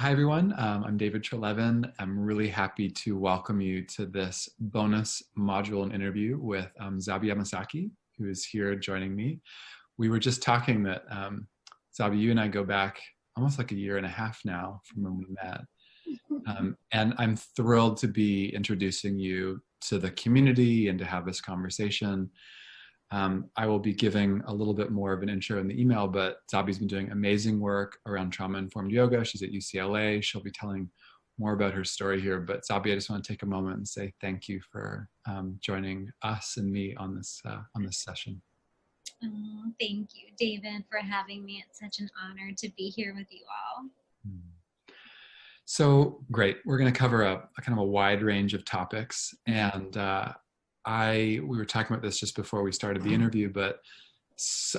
Hi, everyone. I'm David Trelevin. I'm really happy to welcome you to this bonus module and interview with Zabie Yamasaki, who is here joining me. We were just talking that, Zabie, you and I go back almost like a year and a half now from when we met. And I'm thrilled to be introducing you to the community and to have this conversation. I will be giving a little bit more of an intro in the email, but Zabie's been doing amazing work around trauma-informed yoga. She's at UCLA. She'll be telling more about her story here. But Zabie, I just want to take a moment and say thank you for joining us and me on this session. Oh, thank you, David, for having me. It's such an honor to be here with you all. So great. We're going to cover a kind of a wide range of topics, and we were talking about this just before we started the interview, but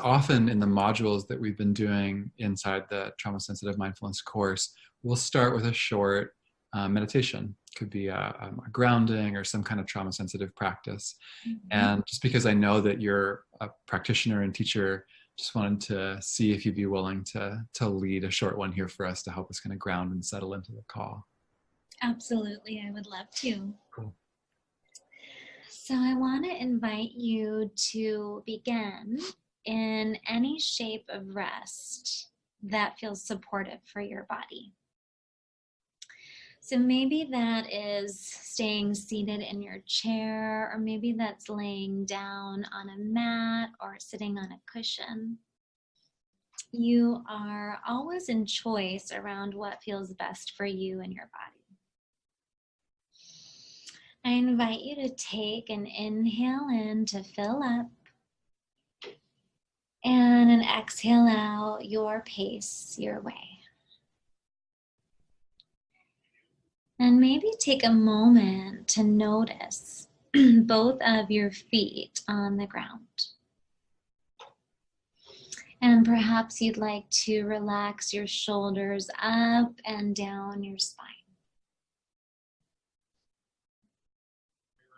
often in the modules that we've been doing inside the Trauma-Sensitive Mindfulness Course, we'll start with a short meditation. Could be a grounding or some kind of trauma-sensitive practice. And just because I know that you're a practitioner and teacher, just wanted to see if you'd be willing to lead a short one here for us to help us kind of ground and settle into the call. Absolutely, I would love to. Cool. So I want to invite you to begin in any shape of rest that feels supportive for your body. So maybe that is staying seated in your chair, or maybe that's laying down on a mat or sitting on a cushion. You are always in choice around what feels best for you and your body. I invite you to take an inhale in to fill up and an exhale out your pace, your way. And maybe take a moment to notice both of your feet on the ground. And perhaps you'd like to relax your shoulders up and down your spine.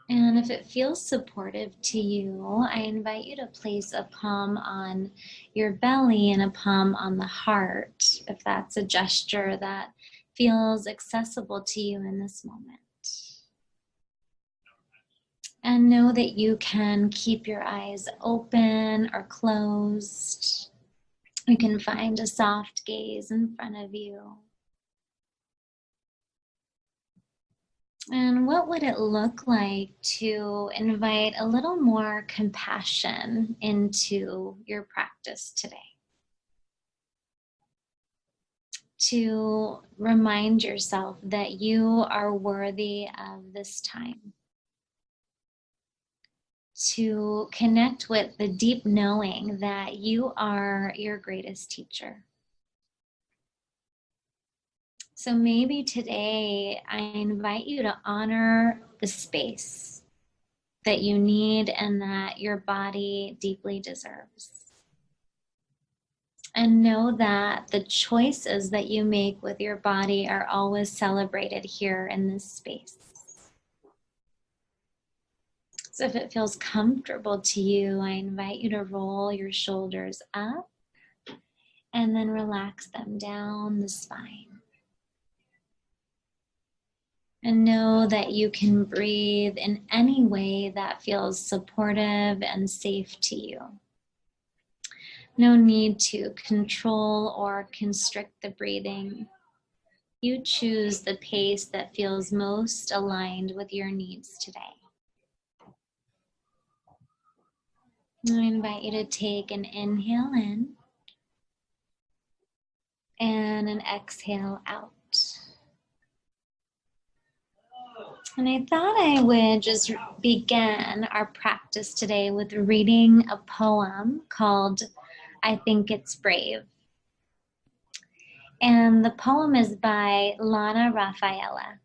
And if it feels supportive to you, I invite you to place a palm on your belly and a palm on the heart, if that's a gesture that feels accessible to you in this moment. And know that you can keep your eyes open or closed. You can find a soft gaze in front of you. And what would it look like to invite a little more compassion into your practice today? To remind yourself that you are worthy of this time. To connect with the deep knowing that you are your greatest teacher. So maybe today I invite you to honor the space that you need and that your body deeply deserves. And know that the choices that you make with your body are always celebrated here in this space. So if it feels comfortable to you, I invite you to roll your shoulders up and then relax them down the spine. And know that you can breathe in any way that feels supportive and safe to you. No need to control or constrict the breathing. You choose the pace that feels most aligned with your needs today. I invite you to take an inhale in and an exhale out. And I thought I would just begin our practice today with reading a poem called I Think It's Brave. And the poem is by Lana Rafaela.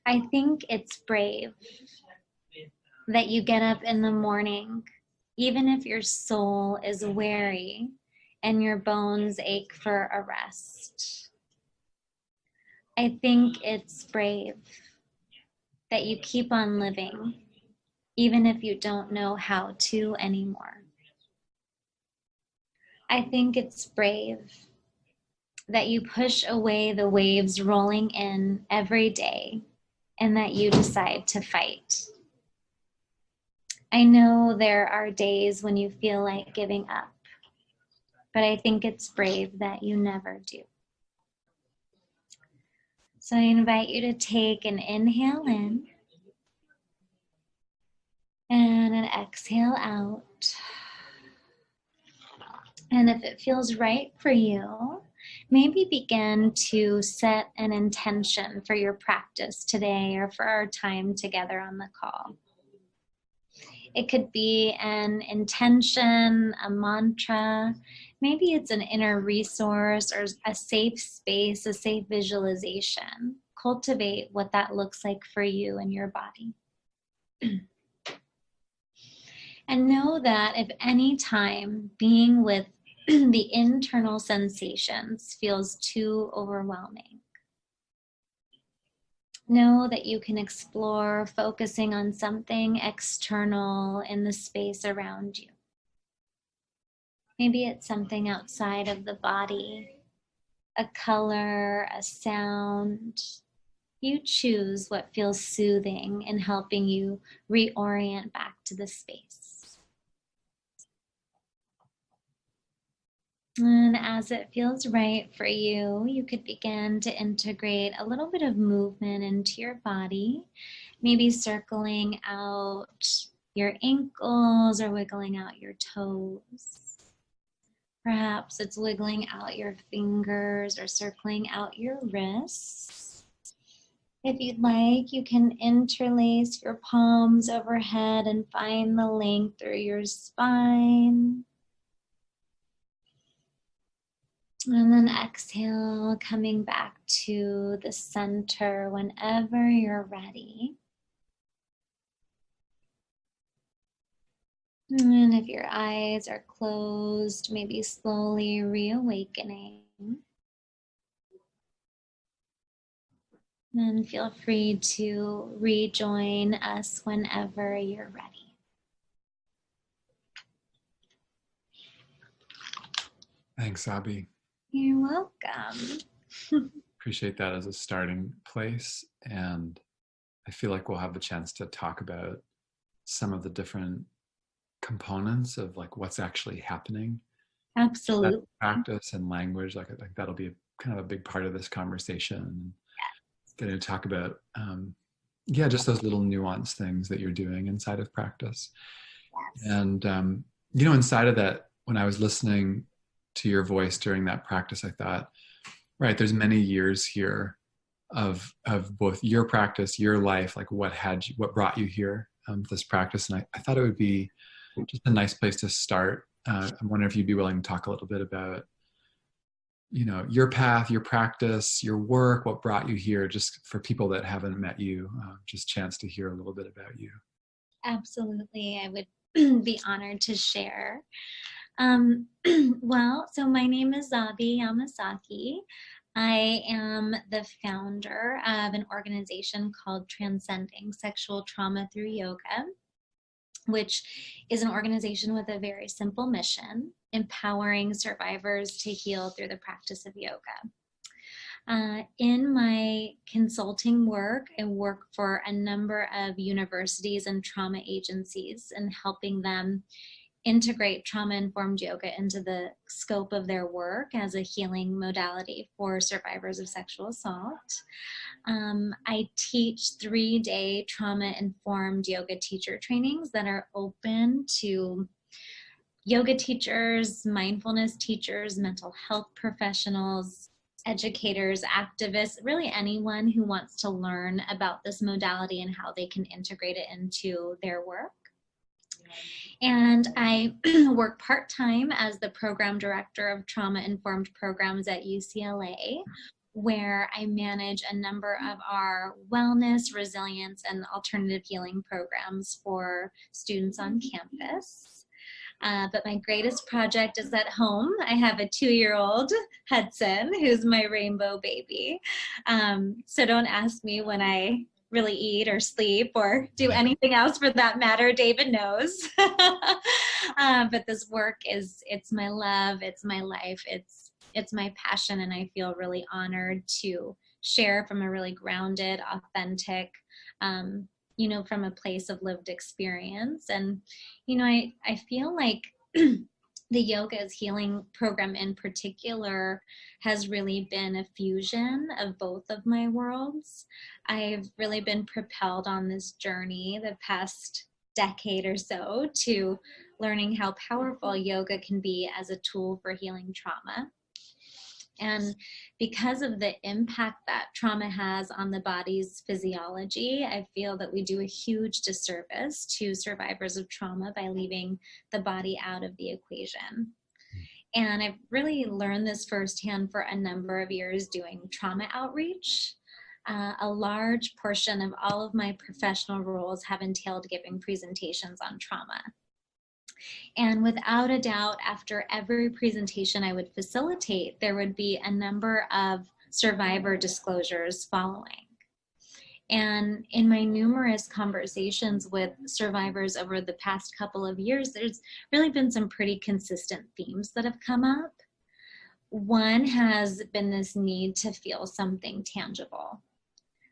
I think it's brave that you get up in the morning, even if your soul is weary and your bones ache for a rest. I think it's brave that you keep on living, even if you don't know how to anymore. I think it's brave that you push away the waves rolling in every day and that you decide to fight. I know there are days when you feel like giving up, but I think it's brave that you never do. So I invite you to take an inhale in and an exhale out. And if it feels right for you, maybe begin to set an intention for your practice today or for our time together on the call. It could be an intention, a mantra. Maybe it's an inner resource or a safe space, a safe visualization. Cultivate what that looks like for you and your body. And know that if any time being with the internal sensations feels too overwhelming, know that you can explore focusing on something external in the space around you. Maybe it's something outside of the body, a color, a sound. You choose what feels soothing and helping you reorient back to the space. And as it feels right for you, you could begin to integrate a little bit of movement into your body, maybe circling out your ankles or wiggling out your toes. Perhaps it's wiggling out your fingers or circling out your wrists. If you'd like, you can interlace your palms overhead and find the length through your spine. And then exhale, coming back to the center whenever you're ready. And if your eyes are closed, maybe slowly reawakening. And feel free to rejoin us whenever you're ready. Thanks, Zabie. You're welcome. Appreciate that as a starting place. And I feel like we'll have the chance to talk about some of the different components of like what's actually happening. Absolutely. Practice and language, like that'll be kind of a big part of this conversation. Going to talk about, just those little nuanced things that you're doing inside of practice. Yes. And, inside of that, when I was listening to your voice during that practice, I thought, right, there's many years here of both your practice, your life, like what brought you here, this practice. And I thought it would be just a nice place to start. I wonder if you'd be willing to talk a little bit about, your path, your practice, your work, what brought you here, just for people that haven't met you, just chance to hear a little bit about you. Absolutely. I would be honored to share. So my name is Zabie Yamasaki. I am the founder of an organization called Transcending Sexual Trauma Through Yoga, which is an organization with a very simple mission: empowering survivors to heal through the practice of yoga. In my consulting work, I work for a number of universities and trauma agencies and helping them integrate trauma-informed yoga into the scope of their work as a healing modality for survivors of sexual assault. I teach 3-day trauma-informed yoga teacher trainings that are open to yoga teachers, mindfulness teachers, mental health professionals, educators, activists, really anyone who wants to learn about this modality and how they can integrate it into their work. And I work part-time as the program director of trauma-informed programs at UCLA, where I manage a number of our wellness, resilience, and alternative healing programs for students on campus. But my greatest project is at home. I have a 2-year-old, Hudson, who's my rainbow baby. So don't ask me when I really eat or sleep or do anything else for that matter. David knows. But this work it's my love, it's my life, it's it's my passion, and I feel really honored to share from a really grounded, authentic, from a place of lived experience. And, I feel like the yoga as healing program in particular has really been a fusion of both of my worlds. I've really been propelled on this journey the past decade or so to learning how powerful yoga can be as a tool for healing trauma. And because of the impact that trauma has on the body's physiology, I feel that we do a huge disservice to survivors of trauma by leaving the body out of the equation. And I've really learned this firsthand for a number of years doing trauma outreach. A large portion of all of my professional roles have entailed giving presentations on trauma. And without a doubt, after every presentation I would facilitate, there would be a number of survivor disclosures following. And in my numerous conversations with survivors over the past couple of years, there's really been some pretty consistent themes that have come up. One has been this need to feel something tangible.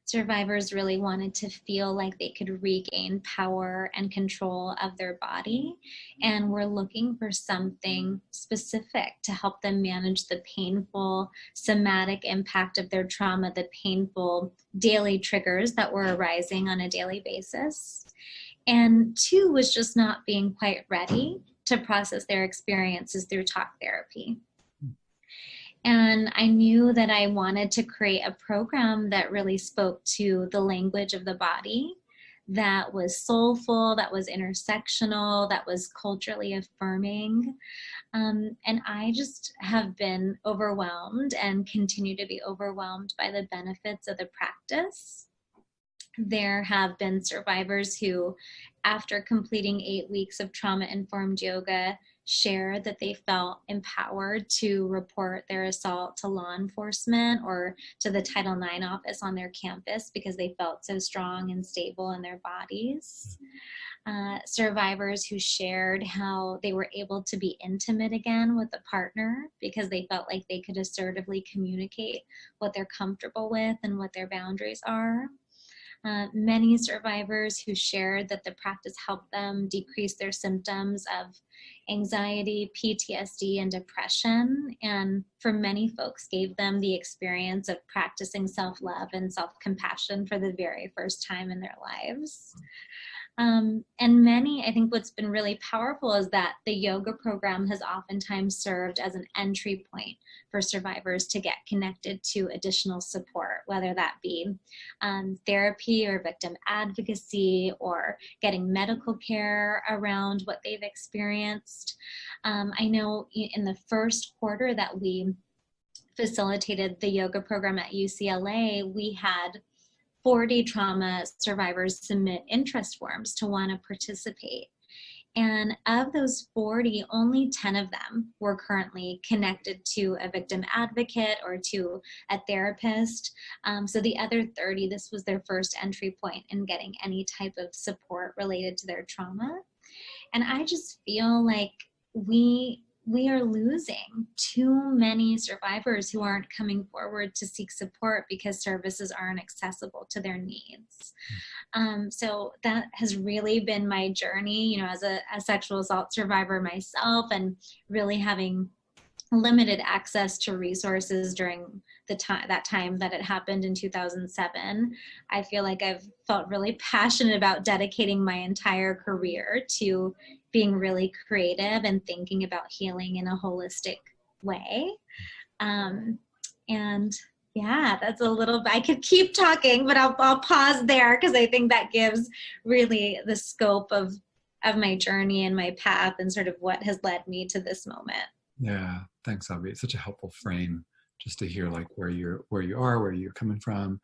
Survivors really wanted to feel like they could regain power and control of their body, and were looking for something specific to help them manage the painful somatic impact of their trauma, the painful daily triggers that were arising on a daily basis. And two was just not being quite ready to process their experiences through talk therapy. And I knew that I wanted to create a program that really spoke to the language of the body, that was soulful, that was intersectional, that was culturally affirming. And I just have been overwhelmed and continue to be overwhelmed by the benefits of the practice. There have been survivors who, after completing 8 weeks of trauma-informed yoga, shared that they felt empowered to report their assault to law enforcement or to the Title IX office on their campus because they felt so strong and stable in their bodies. Survivors who shared how they were able to be intimate again with a partner because they felt like they could assertively communicate what they're comfortable with and what their boundaries are. Many survivors who shared that the practice helped them decrease their symptoms of anxiety, PTSD, and depression, and for many folks gave them the experience of practicing self-love and self-compassion for the very first time in their lives. And many, I think what's been really powerful is that the yoga program has oftentimes served as an entry point for survivors to get connected to additional support, whether that be therapy or victim advocacy or getting medical care around what they've experienced. I know in the first quarter that we facilitated the yoga program at UCLA, we had 40 trauma survivors submit interest forms to want to participate. And of those 40, only 10 of them were currently connected to a victim advocate or to a therapist. So the other 30, this was their first entry point in getting any type of support related to their trauma. And I just feel like we are losing too many survivors who aren't coming forward to seek support because services aren't accessible to their needs. So that has really been my journey, as a sexual assault survivor myself, and really having limited access to resources during that time that it happened in 2007. I feel like I've felt really passionate about dedicating my entire career to being really creative and thinking about healing in a holistic way. And yeah, that's a little, I could keep talking, but I'll pause there because I think that gives really the scope of my journey and my path and sort of what has led me to this moment. Yeah, thanks, Zabie. It's such a helpful frame just to hear like where you are, where you're coming from.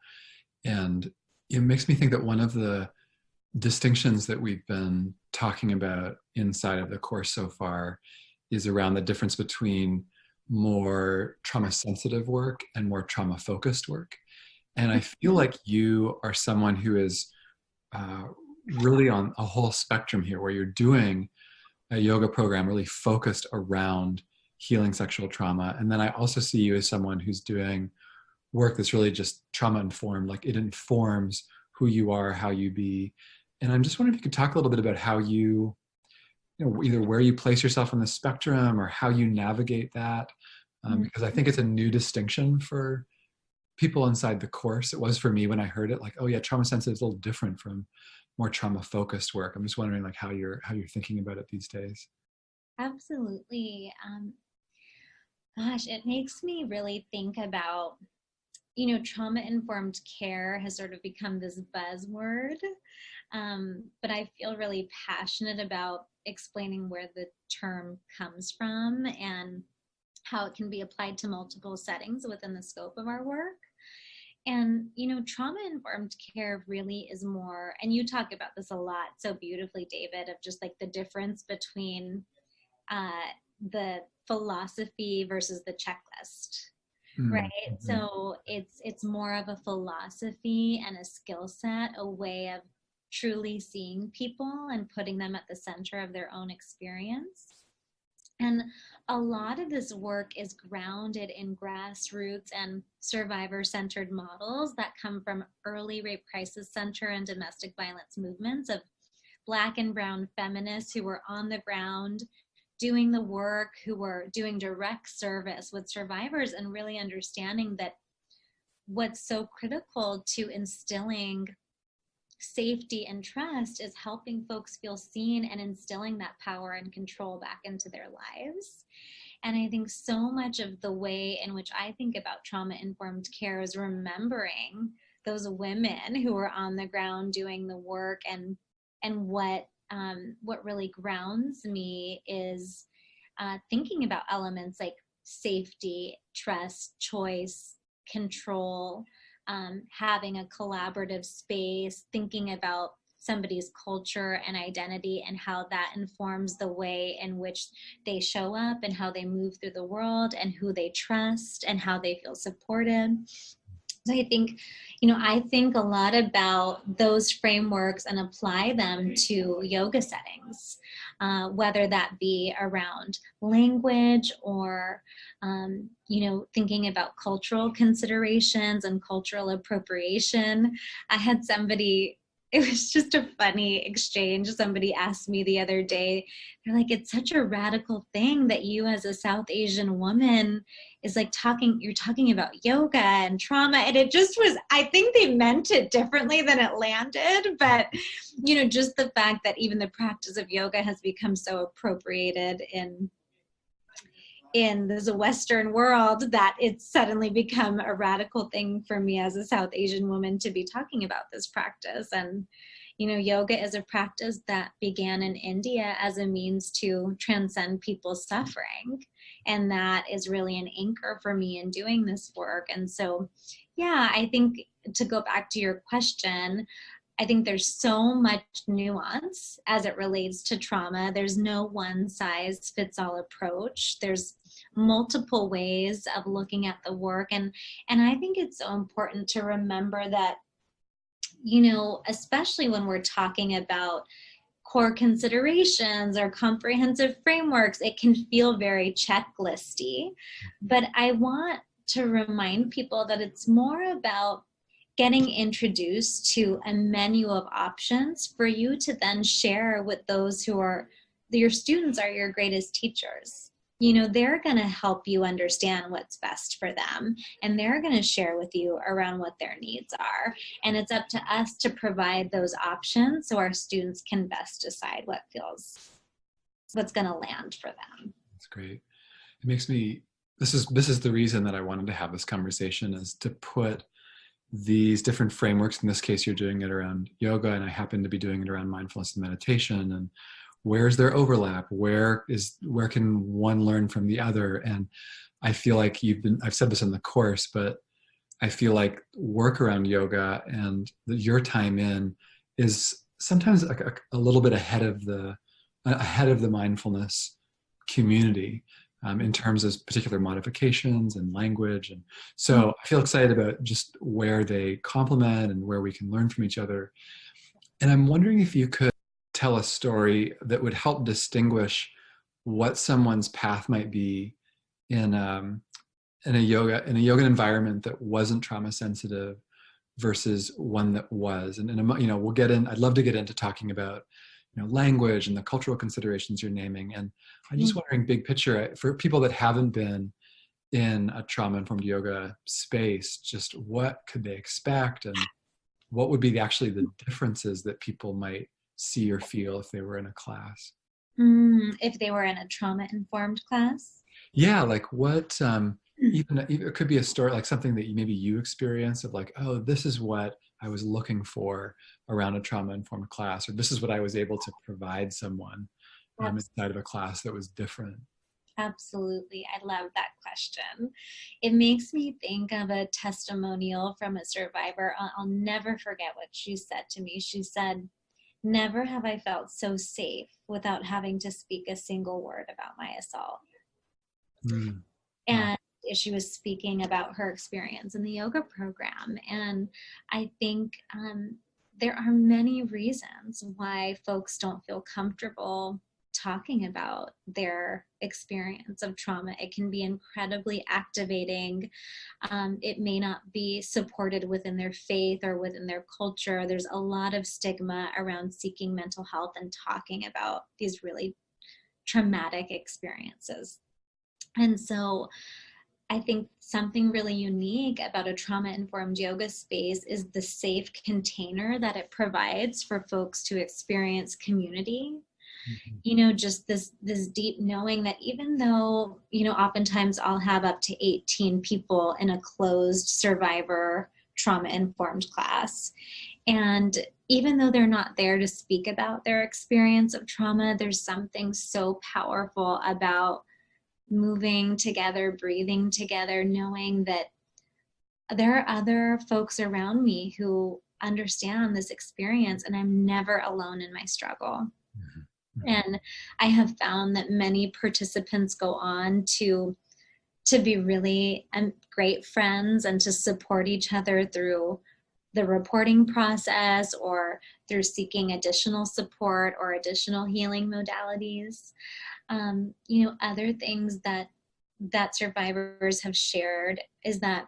And it makes me think that one of the distinctions that we've been talking about inside of the course so far is around the difference between more trauma-sensitive work and more trauma-focused work. And I feel like you are someone who is really on a whole spectrum here, where you're doing a yoga program really focused around healing sexual trauma. And then I also see you as someone who's doing work that's really just trauma informed, like it informs who you are, how you be. And I'm just wondering if you could talk a little bit about how either where you place yourself on the spectrum or how you navigate that. Because I think it's a new distinction for people inside the course. It was for me when I heard it, like, oh yeah, trauma sensitive is a little different from more trauma focused work. I'm just wondering like how you're thinking about it these days. Absolutely. Gosh, it makes me really think about, trauma-informed care has sort of become this buzzword, but I feel really passionate about explaining where the term comes from and how it can be applied to multiple settings within the scope of our work. And, trauma-informed care really is more, and you talk about this a lot so beautifully, David, of just like the difference between the philosophy versus the checklist. Right. So it's more of a philosophy and a skill set, a way of truly seeing people and putting them at the center of their own experience. And a lot of this work is grounded in grassroots and survivor-centered models that come from early rape crisis center and domestic violence movements of Black and brown feminists who were on the ground doing the work, who were doing direct service with survivors, and really understanding that what's so critical to instilling safety and trust is helping folks feel seen and instilling that power and control back into their lives. And I think so much of the way in which I think about trauma-informed care is remembering those women who were on the ground doing the work, and what really grounds me is thinking about elements like safety, trust, choice, control, having a collaborative space, thinking about somebody's culture and identity and how that informs the way in which they show up and how they move through the world and who they trust and how they feel supported. So I think, I think a lot about those frameworks and apply them to yoga settings, whether that be around language or, thinking about cultural considerations and cultural appropriation. I had somebody, it was just a funny exchange. Somebody asked me the other day, they're like, it's such a radical thing that you as a South Asian woman is like you're talking about yoga and trauma. And it just was, I think they meant it differently than it landed. But, just the fact that even the practice of yoga has become so appropriated in the Western world that it's suddenly become a radical thing for me as a South Asian woman to be talking about this practice. And, yoga is a practice that began in India as a means to transcend people's suffering. And that is really an anchor for me in doing this work. And so, yeah, I think to go back to your question, I think there's so much nuance as it relates to trauma. There's no one size fits all approach. There's multiple ways of looking at the work. And I think it's so important to remember that, especially when we're talking about core considerations or comprehensive frameworks, it can feel very checklisty. But I want to remind people that it's more about getting introduced to a menu of options for you to then share with those who are, your students are your greatest teachers. They're going to help you understand what's best for them, and they're going to share with you around what their needs are. And it's up to us to provide those options so our students can best decide what's going to land for them. That's great. It makes me, this is the reason that I wanted to have this conversation, is to put these different frameworks. In this case, you're doing it around yoga, and I happen to be doing it around mindfulness and meditation. And where's their overlap? Where can one learn from the other? And I feel like I've said this in the course, but I feel like work around yoga and your time in is sometimes a little bit ahead of the mindfulness community. In terms of particular modifications and language. And so I feel excited about just where they complement and where we can learn from each other. And I'm wondering if you could tell a story that would help distinguish what someone's path might be in a yoga environment that wasn't trauma sensitive versus one that was. And we'll get in. I'd love to get into talking about language and the cultural considerations you're naming. And I'm just wondering, big picture, for people that haven't been in a trauma-informed yoga space, just what could they expect, and what would be actually the differences that people might see or feel if they were in a class? If they were in a trauma-informed class? Yeah, like what, even it could be a story, like something that maybe you experienced of like, oh, this is what I was looking for around a trauma-informed class, or this is what I was able to provide someone inside of a class that was different. Absolutely. I love that question. It makes me think of a testimonial from a survivor. I'll never forget what she said to me. She said, "Never have I felt so safe without having to speak a single word about my assault." And she was speaking about her experience in the yoga program. And I think there are many reasons why folks don't feel comfortable talking about their experience of trauma. It can be incredibly activating. It may not be supported within their faith or within their culture. There's a lot of stigma around seeking mental health and talking about these really traumatic experiences. And so I think something really unique about a trauma-informed yoga space is the safe container that it provides for folks to experience community. Just this deep knowing that even though, oftentimes I'll have up to 18 people in a closed survivor trauma-informed class. And even though they're not there to speak about their experience of trauma, there's something so powerful about moving together, breathing together, knowing that there are other folks around me who understand this experience, and I'm never alone in my struggle. And I have found that many participants go on to be really great friends and to support each other through the reporting process or through seeking additional support or additional healing modalities. Other things that survivors have shared is that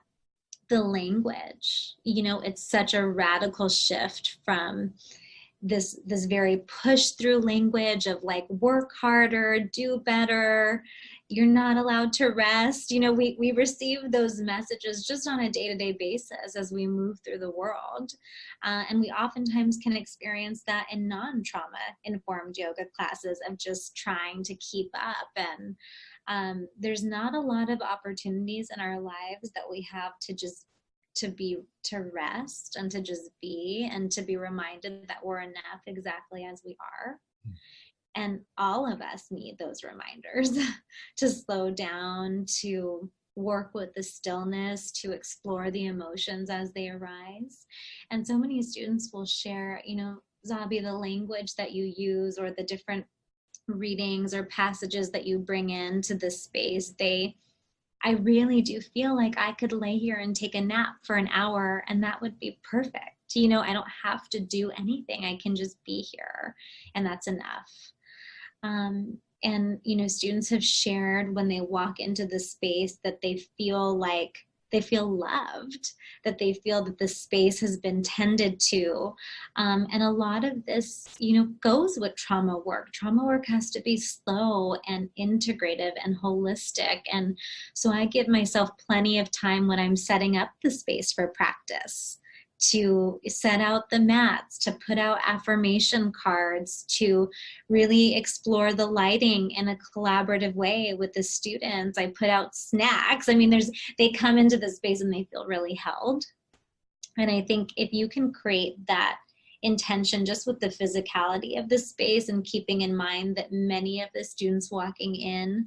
the language, it's such a radical shift from this very push through language of like, work harder, do better, you're not allowed to rest. We receive those messages just on a day-to-day basis as we move through the world. And we oftentimes can experience that in non-trauma informed yoga classes of just trying to keep up. And there's not a lot of opportunities in our lives that we have to rest and to just be, and to be reminded that we're enough exactly as we are. And all of us need those reminders to slow down, to work with the stillness, to explore the emotions as they arise. And so many students will share, Zabie, the language that you use or the different readings or passages that you bring into this space, I really do feel like I could lay here and take a nap for an hour and that would be perfect. I don't have to do anything. I can just be here and that's enough. And students have shared when they walk into the space that they feel loved, that they feel that the space has been tended to. And a lot of this, goes with trauma work. Trauma work has to be slow and integrative and holistic. And so I give myself plenty of time when I'm setting up the space for practice to set out the mats, to put out affirmation cards, to really explore the lighting in a collaborative way with the students. I put out snacks. They come into the space and they feel really held. And I think if you can create that intention just with the physicality of the space and keeping in mind that many of the students walking in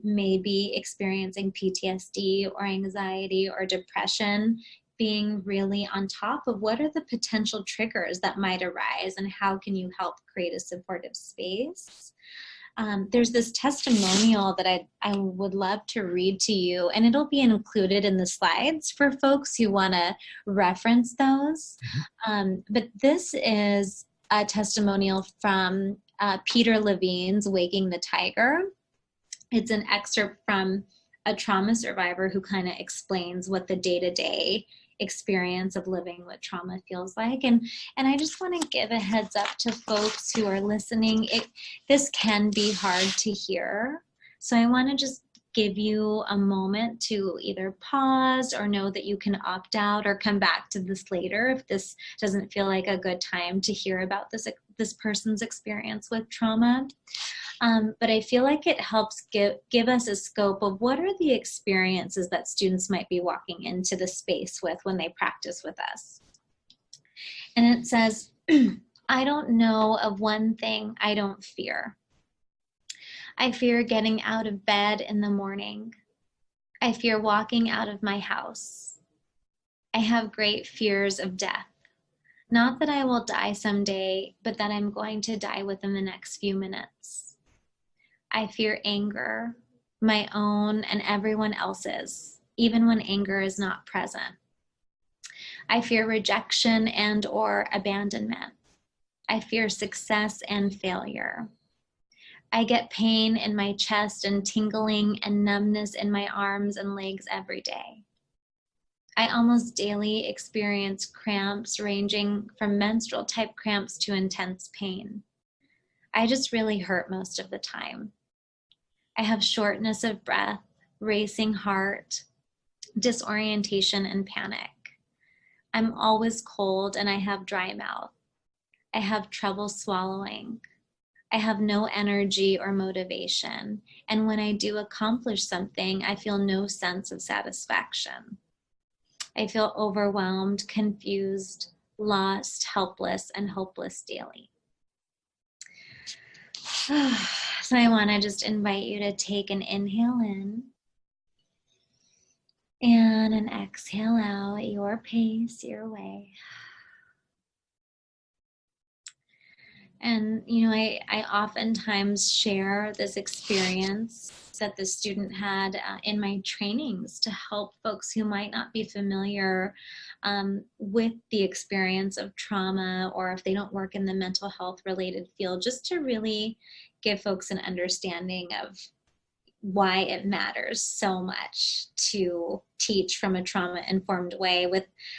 may be experiencing PTSD or anxiety or depression, being really on top of what are the potential triggers that might arise and how can you help create a supportive space. There's this testimonial that I would love to read to you, and it'll be included in the slides for folks who want to reference those. But this is a testimonial from Peter Levine's Waking the Tiger. It's an excerpt from a trauma survivor who kind of explains what the day-to-day experience of living with trauma feels like. And I just want to give a heads up to folks who are listening. This can be hard to hear. So I want to just give you a moment to either pause or know that you can opt out or come back to this later if this doesn't feel like a good time to hear about this person's experience with trauma. But I feel like it helps give us a scope of what are the experiences that students might be walking into the space with when they practice with us. And it says, I don't know of one thing I don't fear. I fear getting out of bed in the morning. I fear walking out of my house. I have great fears of death. Not that I will die someday, but that I'm going to die within the next few minutes. I fear anger, my own and everyone else's, even when anger is not present. I fear rejection and or abandonment. I fear success and failure. I get pain in my chest and tingling and numbness in my arms and legs every day. I almost daily experience cramps ranging from menstrual type cramps to intense pain. I just really hurt most of the time. I have shortness of breath, racing heart, disorientation, and panic. I'm always cold and I have dry mouth. I have trouble swallowing. I have no energy or motivation. And when I do accomplish something, I feel no sense of satisfaction. I feel overwhelmed, confused, lost, helpless, and hopeless daily. So I want to just invite you to take an inhale in and an exhale out at your pace, your way. And, you know, I oftentimes share this experience that the student had in my trainings to help folks who might not be familiar with the experience of trauma, or if they don't work in the mental health related field, just to really give folks an understanding of why it matters so much to teach from a trauma-informed way.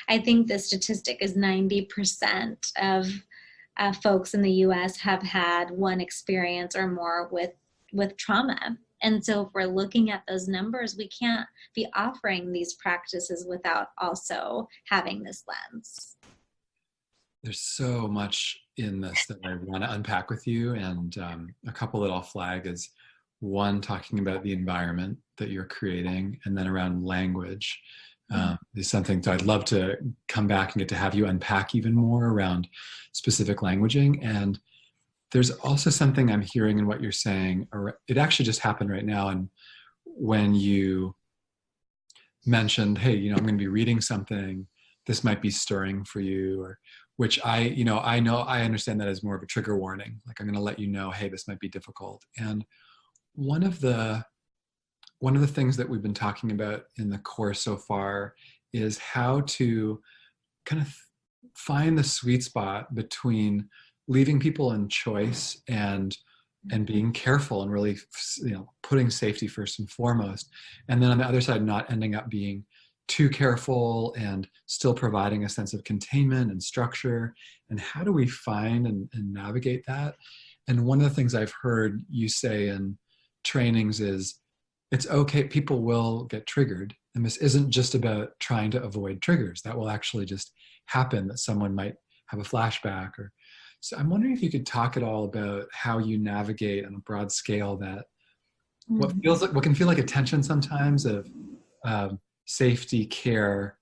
I think the statistic is 90% of folks in the US have had one experience or more with trauma. And so if we're looking at those numbers, we can't be offering these practices without also having this lens. There's so much in this that I want to unpack with you. And a couple that I'll flag is one, talking about the environment that you're creating, and then around language. Is something, so I'd love to come back and get to have you unpack even more around specific languaging. And there's also something I'm hearing in what you're saying, or it actually just happened right now. And when you mentioned, hey, I'm going to be reading something, this might be stirring for you, or which I understand that as more of a trigger warning. Like, I'm going to let you know, hey, this might be difficult. And one of the things that we've been talking about in the course so far is how to kind of find the sweet spot between leaving people in choice and being careful and really, putting safety first and foremost. And then on the other side, not ending up being too careful and still providing a sense of containment and structure. And how do we find and navigate that? And one of the things I've heard you say in trainings is, it's okay, people will get triggered. And this isn't just about trying to avoid triggers. That will actually just happen, that someone might have a flashback. So I'm wondering if you could talk at all about how you navigate on a broad scale that what can feel like a tension sometimes of safety, care,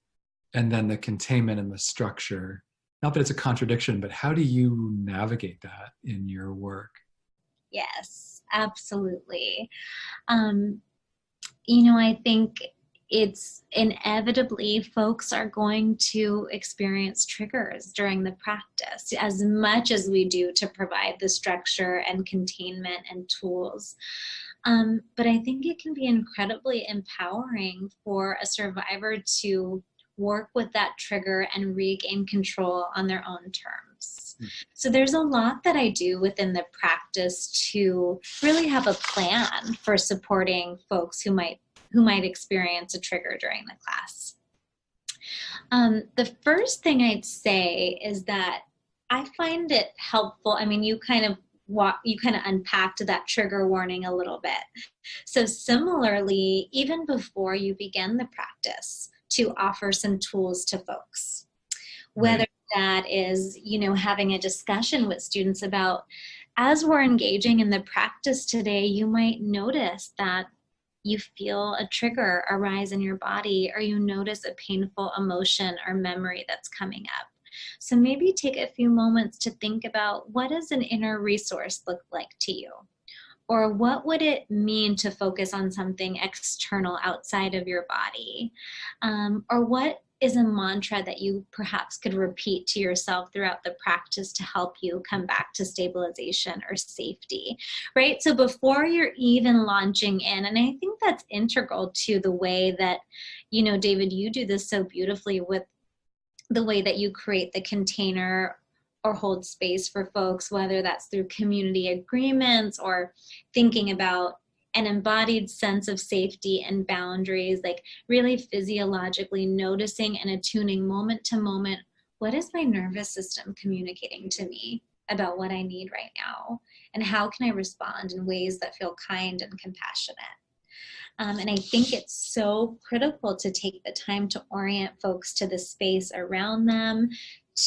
and then the containment and the structure. Not that it's a contradiction, but how do you navigate that in your work? Yes, absolutely. I think it's inevitably folks are going to experience triggers during the practice, as much as we do to provide the structure and containment and tools. But I think it can be incredibly empowering for a survivor to work with that trigger and regain control on their own terms. So there's a lot that I do within the practice to really have a plan for supporting folks who might experience a trigger during the class. The first thing I'd say is that I find it helpful. I mean, you kind of unpacked that trigger warning a little bit. So similarly, even before you begin the practice, to offer some tools to folks, whether that is, having a discussion with students about, as we're engaging in the practice today, you might notice that you feel a trigger arise in your body, or you notice a painful emotion or memory that's coming up. So maybe take a few moments to think about, what does an inner resource look like to you? Or what would it mean to focus on something external outside of your body? Or what is a mantra that you perhaps could repeat to yourself throughout the practice to help you come back to stabilization or safety, right? So before you're even launching in, and I think that's integral to the way that, David, you do this so beautifully with the way that you create the container or hold space for folks, whether that's through community agreements or thinking about an embodied sense of safety and boundaries, like really physiologically noticing and attuning moment to moment. What is my nervous system communicating to me about what I need right now? And how can I respond in ways that feel kind and compassionate? And I think it's so critical to take the time to orient folks to the space around them,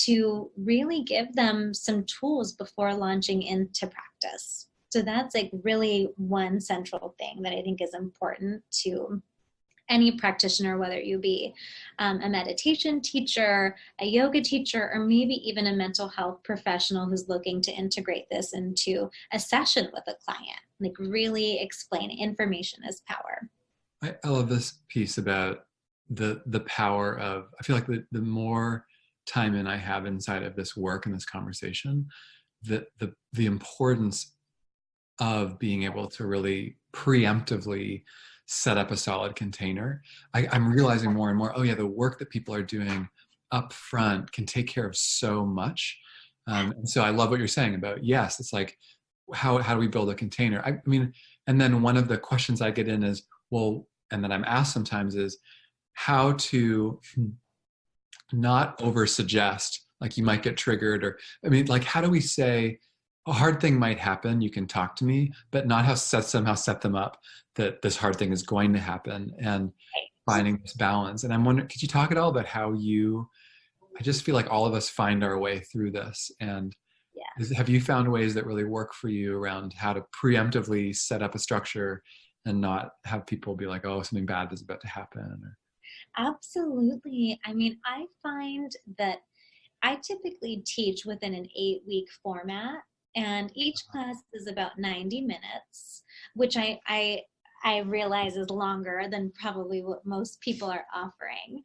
to really give them some tools before launching into practice. So that's like really one central thing that I think is important to any practitioner, whether you be a meditation teacher, a yoga teacher, or maybe even a mental health professional who's looking to integrate this into a session with a client. Like, really explain information is power. I love this piece about the power of, I feel like the more time in I have inside of this work and this conversation, the importance of being able to really preemptively set up a solid container. I'm realizing more and more, oh yeah, the work that people are doing up front can take care of so much. And so I love what you're saying about, yes, it's like, how do we build a container? I mean, and then one of the questions I get in is, well, and that I'm asked sometimes is how to not over suggest, like you might get triggered, or, I mean, like, how do we say, a hard thing might happen, you can talk to me, but not how somehow set them up that this hard thing is going to happen, and finding this balance. And I'm wondering, could you talk at all about how I just feel like all of us find our way through this, and have you found ways that really work for you around how to preemptively set up a structure and not have people be like, oh, something bad is about to happen? Or... Absolutely. I mean, I find that I typically teach within an 8-week format, and each class is about 90 minutes, which I realize is longer than probably what most people are offering.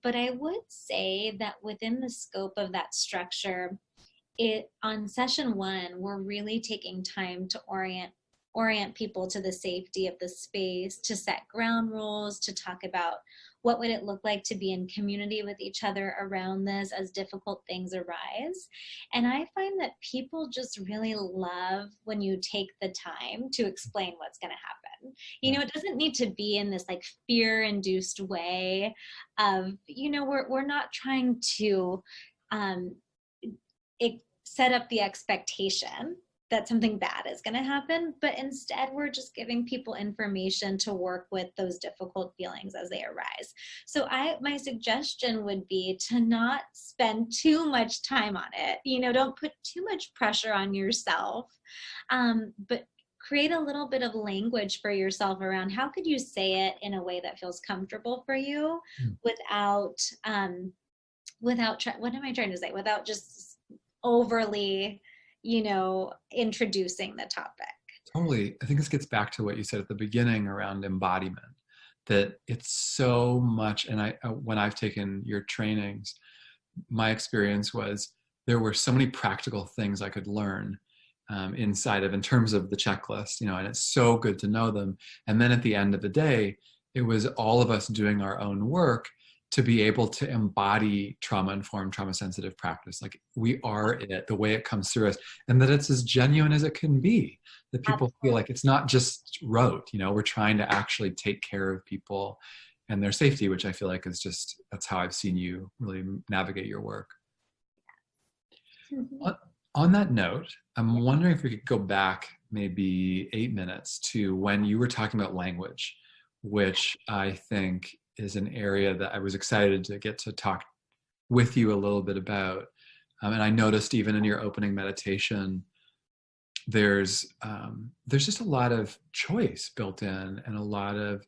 But I would say that within the scope of that structure, on session 1, we're really taking time to orient people to the safety of the space, to set ground rules, to talk about what would it look like to be in community with each other around this as difficult things arise. And I find that people just really love when you take the time to explain what's going to happen. It doesn't need to be in this like fear-induced way of, we're not trying to set up the expectation that something bad is going to happen, but instead we're just giving people information to work with those difficult feelings as they arise. So my suggestion would be to not spend too much time on it. Don't put too much pressure on yourself, but create a little bit of language for yourself around how could you say it in a way that feels comfortable for you without what am I trying to say? Without just overly introducing the topic. Totally. I think this gets back to what you said at the beginning around embodiment, that it's so much, and when I've taken your trainings, my experience was there were so many practical things I could learn inside of, in terms of the checklist, and it's so good to know them. And then at the end of the day, it was all of us doing our own work to be able to embody trauma-informed, trauma-sensitive practice. Like we are it, the way it comes through us, and that it's as genuine as it can be. That people feel like it's not just rote, we're trying to actually take care of people and their safety, which I feel like is just, that's how I've seen you really navigate your work. Mm-hmm. On that note, I'm wondering if we could go back maybe 8 minutes to when you were talking about language, which I think is an area that I was excited to get to talk with you a little bit about. And I noticed even in your opening meditation, there's just a lot of choice built in and a lot of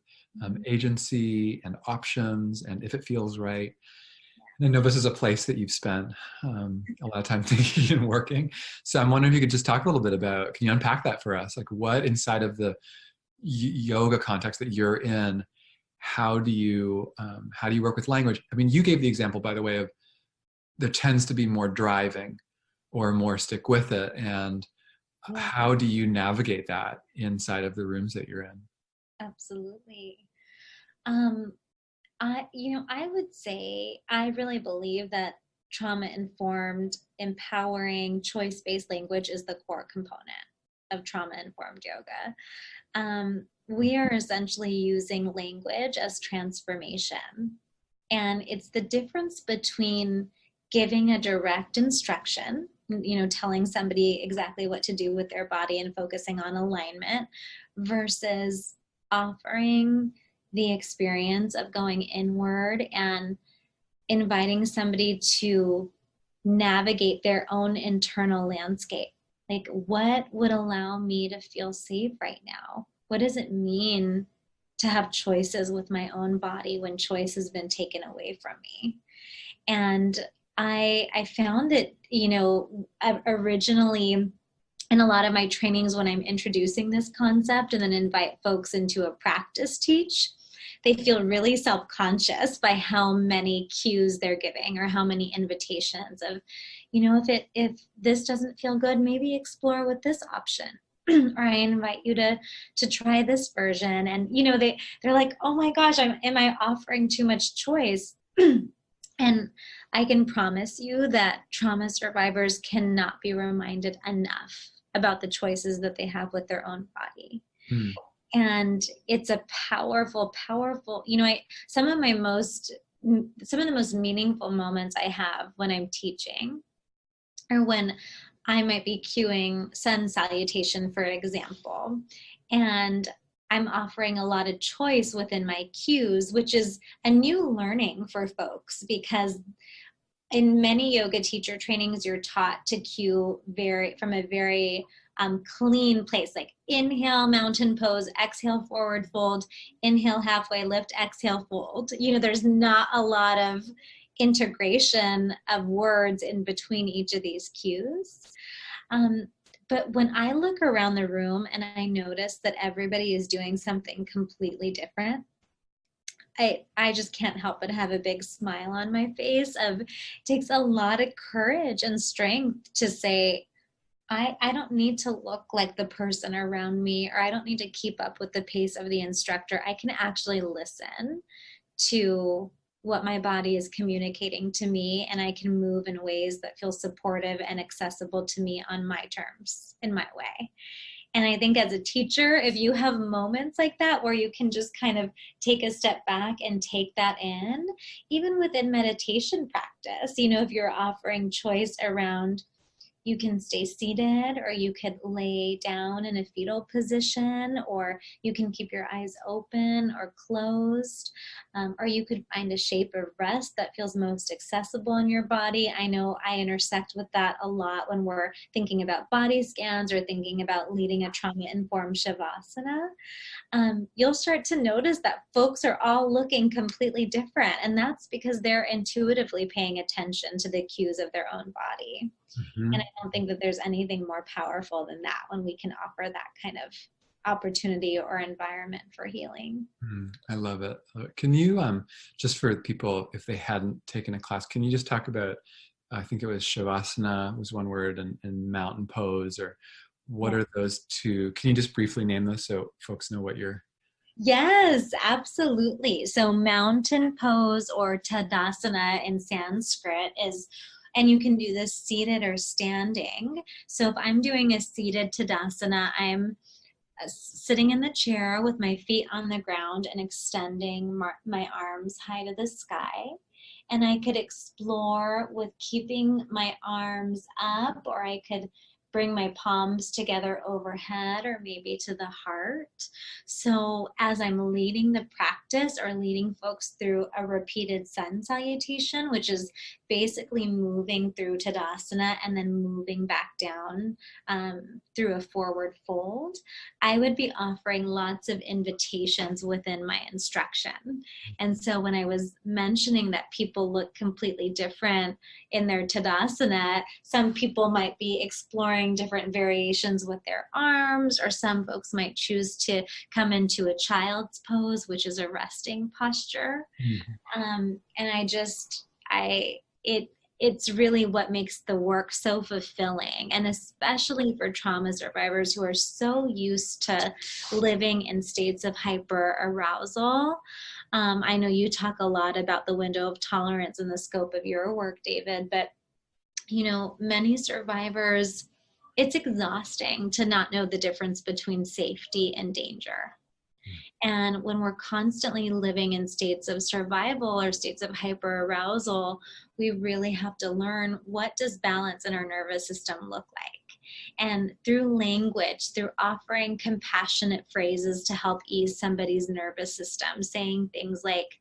agency and options, and if it feels right. And I know this is a place that you've spent a lot of time thinking and working. So I'm wondering if you could just talk a little bit about, can you unpack that for us? Like what inside of the yoga context that you're in, how do you work with language? I mean, you gave the example, by the way, of there tends to be more driving or more stick with it. And how do you navigate that inside of the rooms that you're in? Absolutely. I would say I really believe that trauma-informed, empowering, choice-based language is the core component of trauma-informed yoga. We are essentially using language as transformation. And it's the difference between giving a direct instruction, telling somebody exactly what to do with their body and focusing on alignment, versus offering the experience of going inward and inviting somebody to navigate their own internal landscape. Like, what would allow me to feel safe right now? What does it mean to have choices with my own body when choice has been taken away from me? And I found that, originally in a lot of my trainings, when I'm introducing this concept and then invite folks into a practice teach, they feel really self-conscious by how many cues they're giving or how many invitations of, if this doesn't feel good, maybe explore with this option. Or I invite you to try this version. And, they're like, oh my gosh, am I offering too much choice? And I can promise you that trauma survivors cannot be reminded enough about the choices that they have with their own body. Mm. And it's a powerful, some of the most meaningful moments I have when I'm teaching or when I might be cueing sun salutation, for example, and I'm offering a lot of choice within my cues, which is a new learning for folks, because in many yoga teacher trainings, you're taught to cue from a very clean place, like inhale, mountain pose, exhale, forward fold, inhale, halfway lift, exhale, fold. There's not a lot of integration of words in between each of these cues. But when I look around the room and I notice that everybody is doing something completely different, I just can't help but have a big smile on my face. It takes a lot of courage and strength to say, I don't need to look like the person around me, or I don't need to keep up with the pace of the instructor. I can actually listen to what my body is communicating to me, and I can move in ways that feel supportive and accessible to me on my terms, in my way. And I think as a teacher, if you have moments like that where you can just kind of take a step back and take that in, even within meditation practice, if you're offering choice around, you can stay seated, or you could lay down in a fetal position, or you can keep your eyes open or closed, or you could find a shape of rest that feels most accessible in your body. I know I intersect with that a lot when we're thinking about body scans or thinking about leading a trauma-informed Shavasana. You'll start to notice that folks are all looking completely different, and that's because they're intuitively paying attention to the cues of their own body. Mm-hmm. And I don't think that there's anything more powerful than that when we can offer that kind of opportunity or environment for healing. I love it. Can you, just for people, if they hadn't taken a class, can you just talk about, I think it was Shavasana was one word, and mountain pose, or what are those two? Can you just briefly name those so folks know what you're... Yes, absolutely. So mountain pose or Tadasana in Sanskrit is, and you can do this seated or standing. So if I'm doing a seated Tadasana, I'm sitting in the chair with my feet on the ground and extending my arms high to the sky. And I could explore with keeping my arms up, or I could bring my palms together overhead or maybe to the heart. So as I'm leading the practice or leading folks through a repeated sun salutation, which is basically moving through Tadasana and then moving back down through a forward fold, I would be offering lots of invitations within my instruction. And so when I was mentioning that people look completely different in their Tadasana, some people might be exploring different variations with their arms, or some folks might choose to come into a child's pose, which is a resting posture. And it's really what makes the work so fulfilling, and especially for trauma survivors who are so used to living in states of hyper arousal. I know you talk a lot about the window of tolerance in the scope of your work, David, but many survivors, it's exhausting to not know the difference between safety and danger. And when we're constantly living in states of survival or states of hyperarousal, we really have to learn, what does balance in our nervous system look like? And through language, through offering compassionate phrases to help ease somebody's nervous system, saying things like,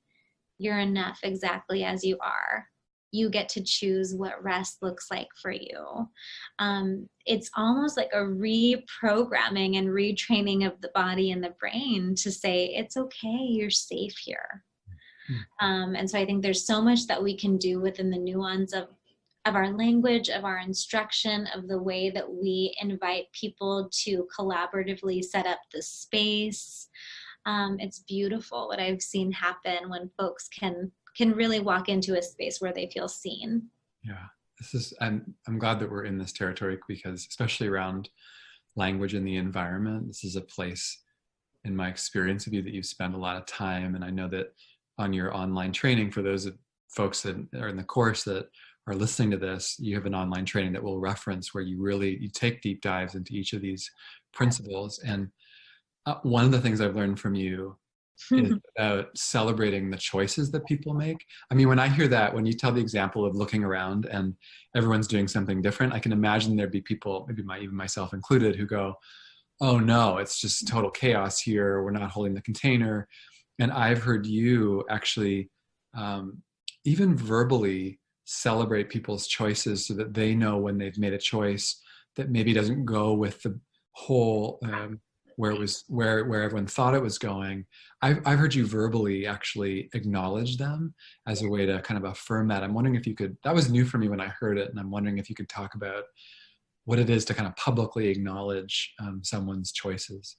"You're enough exactly as you are. You get to choose what rest looks like for you." It's almost like a reprogramming and retraining of the body and the brain to say, it's okay, you're safe here. And so I think there's so much that we can do within the nuance of our language, of our instruction, of the way that we invite people to collaboratively set up the space. It's beautiful what I've seen happen when folks can really walk into a space where they feel seen. Yeah, I'm glad that we're in this territory, because especially around language and the environment, this is a place in my experience of you that you've spent a lot of time. And I know that on your online training, for those folks that are in the course that are listening to this, you have an online training that will reference where you take deep dives into each of these principles. And one of the things I've learned from you is about celebrating the choices that people make. I mean, when I hear that, when you tell the example of looking around and everyone's doing something different, I can imagine there'd be people, maybe even myself included, who go, "Oh no, it's just total chaos here. We're not holding the container." And I've heard you actually even verbally celebrate people's choices so that they know when they've made a choice that maybe doesn't go with the whole where everyone thought it was going. I've heard you verbally actually acknowledge them as a way to kind of affirm that. I'm wondering if you could, that was new for me when I heard it, and I'm wondering if you could talk about what it is to kind of publicly acknowledge someone's choices.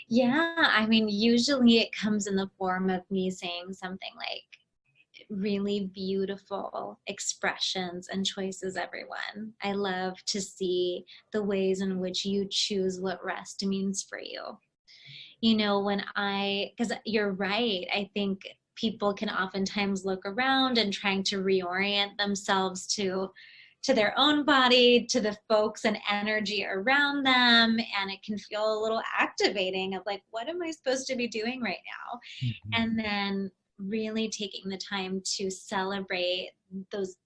Yeah, I mean, usually it comes in the form of me saying something like, "Really beautiful expressions and choices, everyone. I love to see the ways in which you choose what rest means for you." Because you're right, I think people can oftentimes look around and trying to reorient themselves to their own body, to the folks and energy around them, and it can feel a little activating of like, what am I supposed to be doing right now? And then really taking the time to celebrate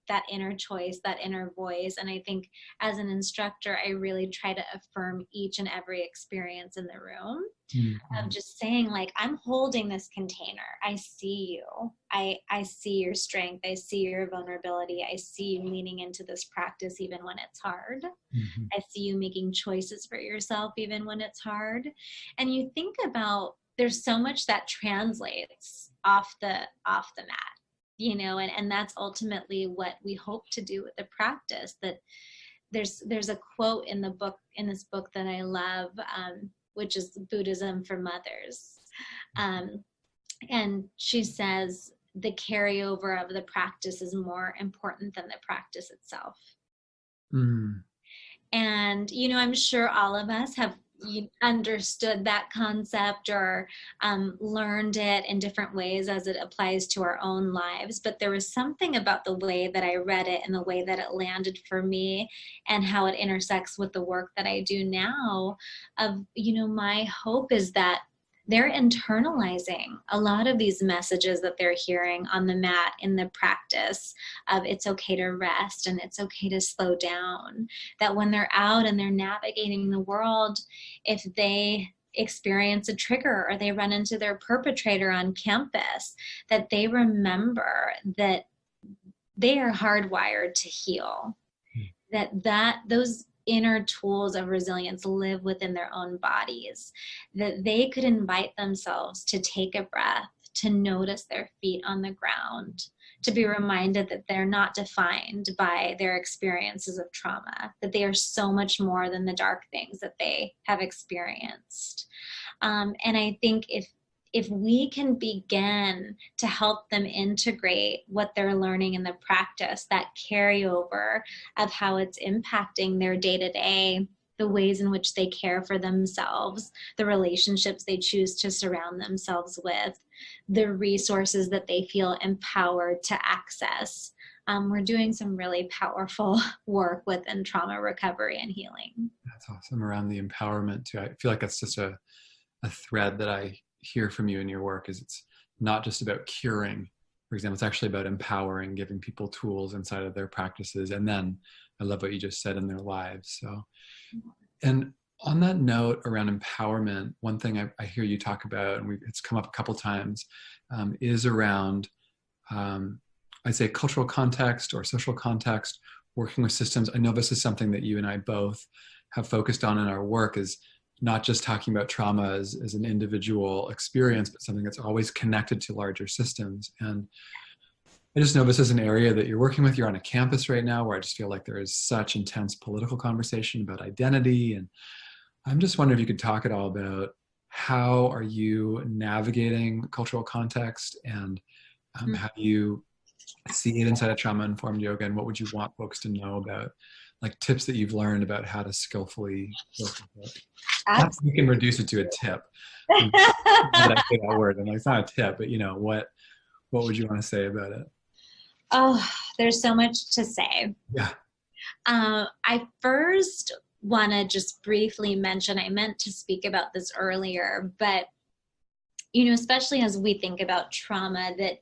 that inner choice, that inner voice. And I think as an instructor, I really try to affirm each and every experience in the room of just saying, like, I'm holding this container. I see you. I see your strength. I see your vulnerability. I see you leaning into this practice even when it's hard. I see you making choices for yourself even when it's hard. And you think about, there's so much that translates off the mat, and that's ultimately what we hope to do with the practice. That there's a quote in this book that I love, which is Buddhism for Mothers. And she says, the carryover of the practice is more important than the practice itself. And, I'm sure all of us have you understood that concept or learned it in different ways as it applies to our own lives. But there was something about the way that I read it and the way that it landed for me and how it intersects with the work that I do now of, my hope is that they're internalizing a lot of these messages that they're hearing on the mat in the practice of it's okay to rest and it's okay to slow down. That when they're out and they're navigating the world, if they experience a trigger or they run into their perpetrator on campus, that they remember that they are hardwired to heal. Those inner tools of resilience live within their own bodies, that they could invite themselves to take a breath, to notice their feet on the ground, to be reminded that they're not defined by their experiences of trauma, that they are so much more than the dark things that they have experienced. And I think if we can begin to help them integrate what they're learning in the practice, that carryover of how it's impacting their day-to-day, the ways in which they care for themselves, the relationships they choose to surround themselves with, the resources that they feel empowered to access. We're doing some really powerful work within trauma recovery and healing. That's awesome, around the empowerment too. I feel like that's just a thread that I hear from you in your work, is it's not just about curing, for example, it's actually about empowering, giving people tools inside of their practices, and then I love what you just said, in their lives. So, and on that note around empowerment, one thing I hear you talk about, and it's come up a couple times, is around I'd say cultural context or social context, working with systems. I know this is something that you and I both have focused on in our work, is not just talking about trauma as an individual experience, but something that's always connected to larger systems. And I just know this is an area that you're working with. You're on a campus right now where I just feel like there is such intense political conversation about identity. And I'm just wondering if you could talk at all about how are you navigating cultural context, and how do you see it inside of trauma-informed yoga, and what would you want folks to know about, like, tips that you've learned about how to skillfully work with it? You can reduce it to a tip. I say that word, and it's not a tip, but what would you want to say about it? Oh, there's so much to say. Yeah. I first want to just briefly mention, I meant to speak about this earlier, but especially as we think about trauma, that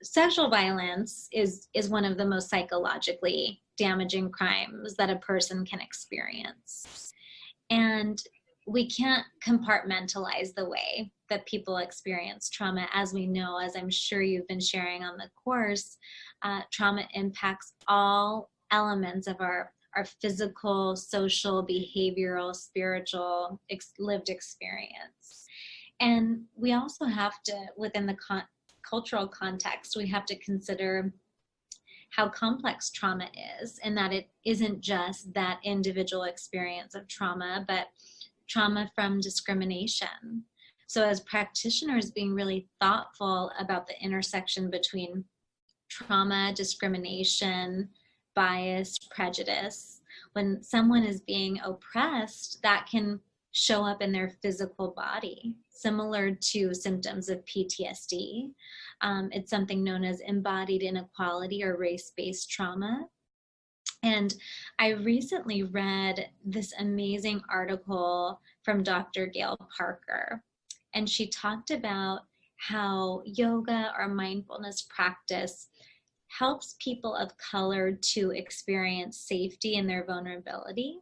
sexual violence is one of the most psychologically damaging crimes that a person can experience. And we can't compartmentalize the way that people experience trauma. As we know, as I'm sure you've been sharing on the course, trauma impacts all elements of our physical, social, behavioral, spiritual, lived experience. And we also have to, within the cultural context, we have to consider how complex trauma is, and that it isn't just that individual experience of trauma, but trauma from discrimination. So as practitioners, being really thoughtful about the intersection between trauma, discrimination, bias, prejudice. When someone is being oppressed, that can show up in their physical body, similar to symptoms of PTSD. It's something known as embodied inequality or race-based trauma. And I recently read this amazing article from Dr. Gail Parker, and she talked about how yoga or mindfulness practice helps people of color to experience safety in their vulnerability,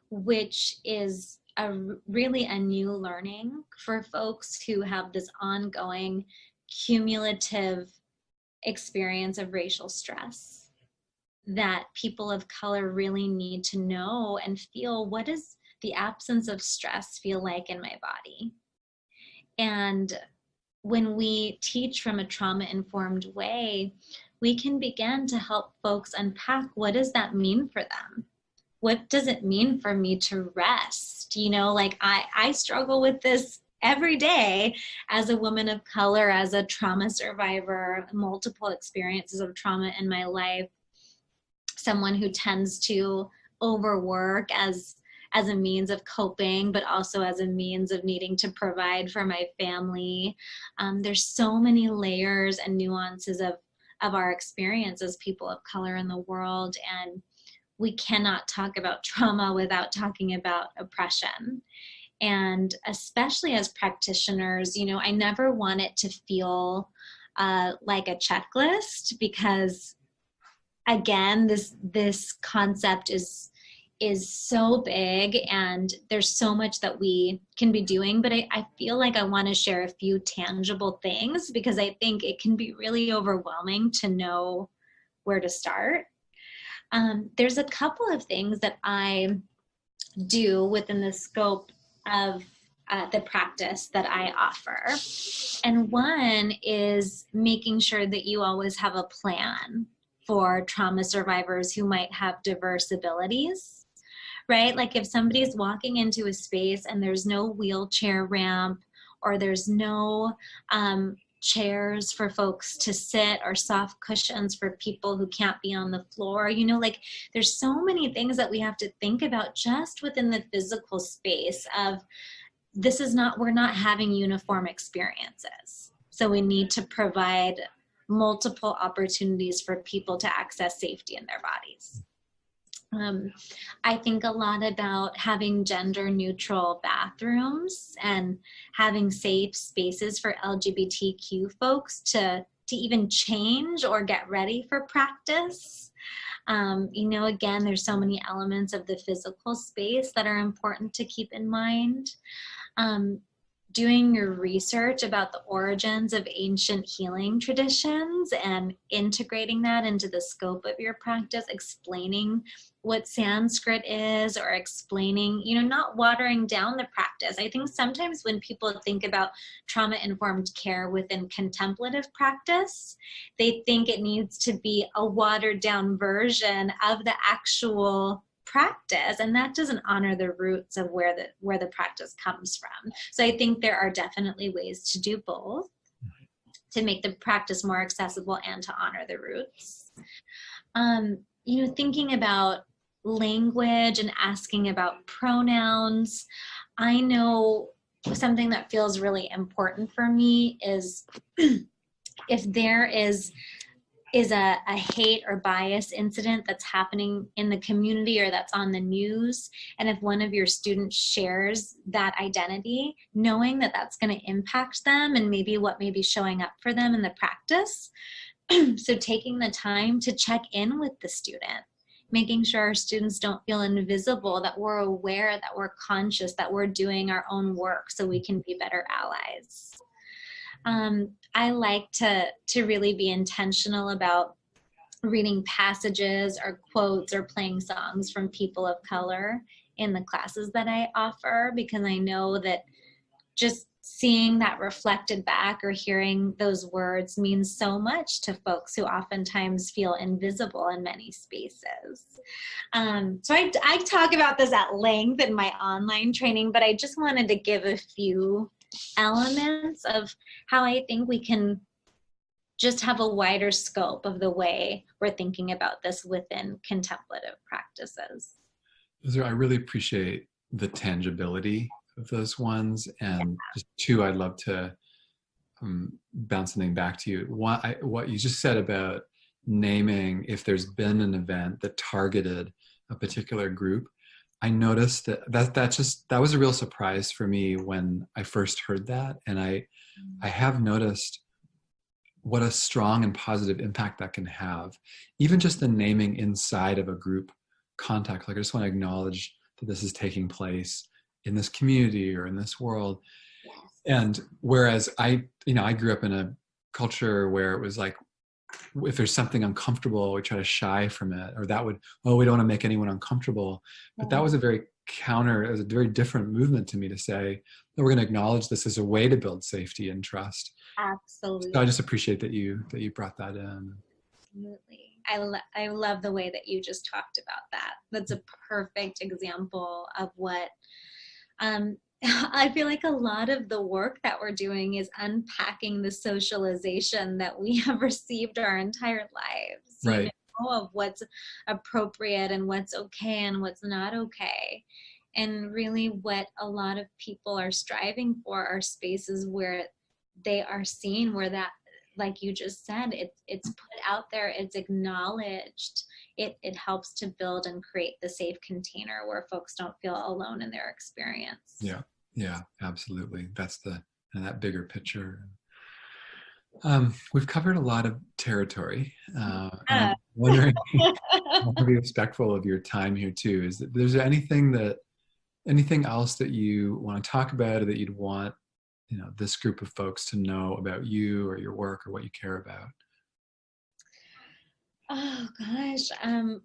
which is really a new learning for folks who have this ongoing cumulative experience of racial stress, that people of color really need to know and feel, what does the absence of stress feel like in my body? And when we teach from a trauma-informed way, we can begin to help folks unpack, what does that mean for them? What does it mean for me to rest? I struggle with this every day as a woman of color, as a trauma survivor, multiple experiences of trauma in my life, someone who tends to overwork as a means of coping, but also as a means of needing to provide for my family. There's so many layers and nuances of our experience as people of color in the world, and we cannot talk about trauma without talking about oppression. And especially as practitioners, you know, I never want it to feel like a checklist, because again, this concept is so big and there's so much that we can be doing, but I feel like I want to share a few tangible things, because I think it can be really overwhelming to know where to start. There's a couple of things that I do within the scope of the practice that I offer. And one is making sure that you always have a plan for trauma survivors who might have diverse abilities, right? Like if somebody's walking into a space and there's no wheelchair ramp, or there's no chairs for folks to sit, or soft cushions for people who can't be on the floor, you know, like there's so many things that we have to think about just within the physical space of we're not having uniform experiences. So we need to provide multiple opportunities for people to access safety in their bodies. I think a lot about having gender neutral bathrooms and having safe spaces for LGBTQ folks to even change or get ready for practice. You know, again, there's so many elements of the physical space that are important to keep in mind. Doing your research about the origins of ancient healing traditions and integrating that into the scope of your practice, explaining what Sanskrit is, or explaining, you know, not watering down the practice. I think sometimes when people think about trauma-informed care within contemplative practice, they think it needs to be a watered down version of the actual practice, and that doesn't honor the roots of where the practice comes from. So I think there are definitely ways to do both, to make the practice more accessible and to honor the roots. You know, thinking about language and asking about pronouns. I know something that feels really important for me is if there is a hate or bias incident that's happening in the community or that's on the news, and if one of your students shares that identity, knowing that that's going to impact them and maybe what may be showing up for them in the practice. So taking the time to check in with the student, making sure our students don't feel invisible, that we're aware, that we're conscious, that we're doing our own work so we can be better allies. I like to really be intentional about reading passages or quotes or playing songs from people of color in the classes that I offer, because I know that just seeing that reflected back or hearing those words means so much to folks who oftentimes feel invisible in many spaces. So I talk about this at length in my online training, but I just wanted to give a few elements of how I think we can just have a wider scope of the way we're thinking about this within contemplative practices. I really appreciate the tangibility of those ones. And just two, I'd love to bounce something back to you. What you just said about naming, if there's been an event that targeted a particular group, I noticed that was a real surprise for me when I first heard that. And I have noticed what a strong and positive impact that can have. Even just the naming inside of a group context. Like I just want to acknowledge that this is taking place in this community or in this world. And whereas I grew up in a culture where it was like, if there's something uncomfortable, we try to shy from it, or we don't want to make anyone uncomfortable. But that was it was a very different movement to me to say, no, we're going to acknowledge this as a way to build safety and trust. Absolutely. So I just appreciate that you brought that in. Absolutely. I love the way that you just talked about that. That's a perfect example of what I feel like a lot of the work that we're doing is unpacking the socialization that we have received our entire lives. Right. know of what's appropriate and what's okay and what's not okay. And really what a lot of people are striving for are spaces where they are seen, where that, like you just said, it's put out there, it's acknowledged. It helps to build and create the safe container where folks don't feel alone in their experience. Yeah, absolutely. That's that bigger picture. We've covered a lot of territory. And I'm wondering, I want to be respectful of your time here too. Is that there's anything else that you want to talk about, or that you'd want, this group of folks to know about you or your work or what you care about? Oh gosh,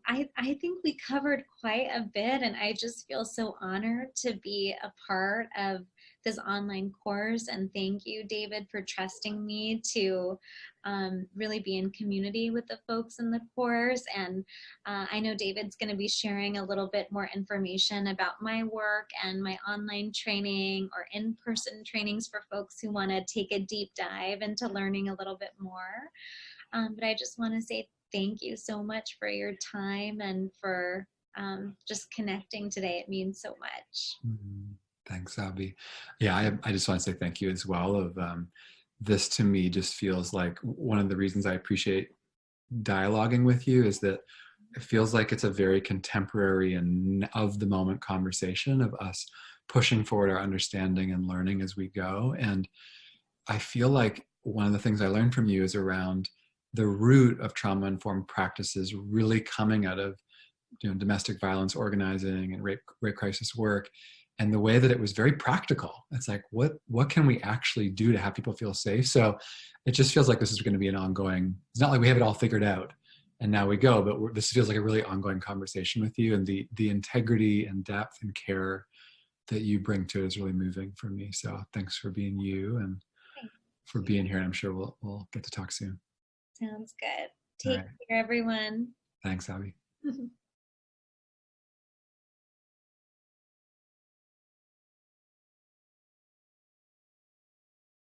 I think we covered quite a bit, and I just feel so honored to be a part of this online course. And thank you, David, for trusting me to really be in community with the folks in the course. And I know David's going to be sharing a little bit more information about my work and my online training or in-person trainings for folks who want to take a deep dive into learning a little bit more. But I just want to say thank you so much for your time and for just connecting today. It means so much. Thanks, Zabie. Yeah, I just want to say thank you as well. This to me just feels like one of the reasons I appreciate dialoguing with you is that it feels like it's a very contemporary and of the moment conversation of us pushing forward our understanding and learning as we go. And I feel like one of the things I learned from you is around the root of trauma-informed practices really coming out of domestic violence organizing and rape crisis work, and the way that it was very practical. It's like, what can we actually do to have people feel safe? So it just feels like this is going to be an ongoing, it's not like we have it all figured out and now we go, but this feels like a really ongoing conversation with you, and the integrity and depth and care that you bring to it is really moving for me. So thanks for being you and for being here. And I'm sure we'll get to talk soon. Sounds good. Take care, everyone. Thanks, Abby.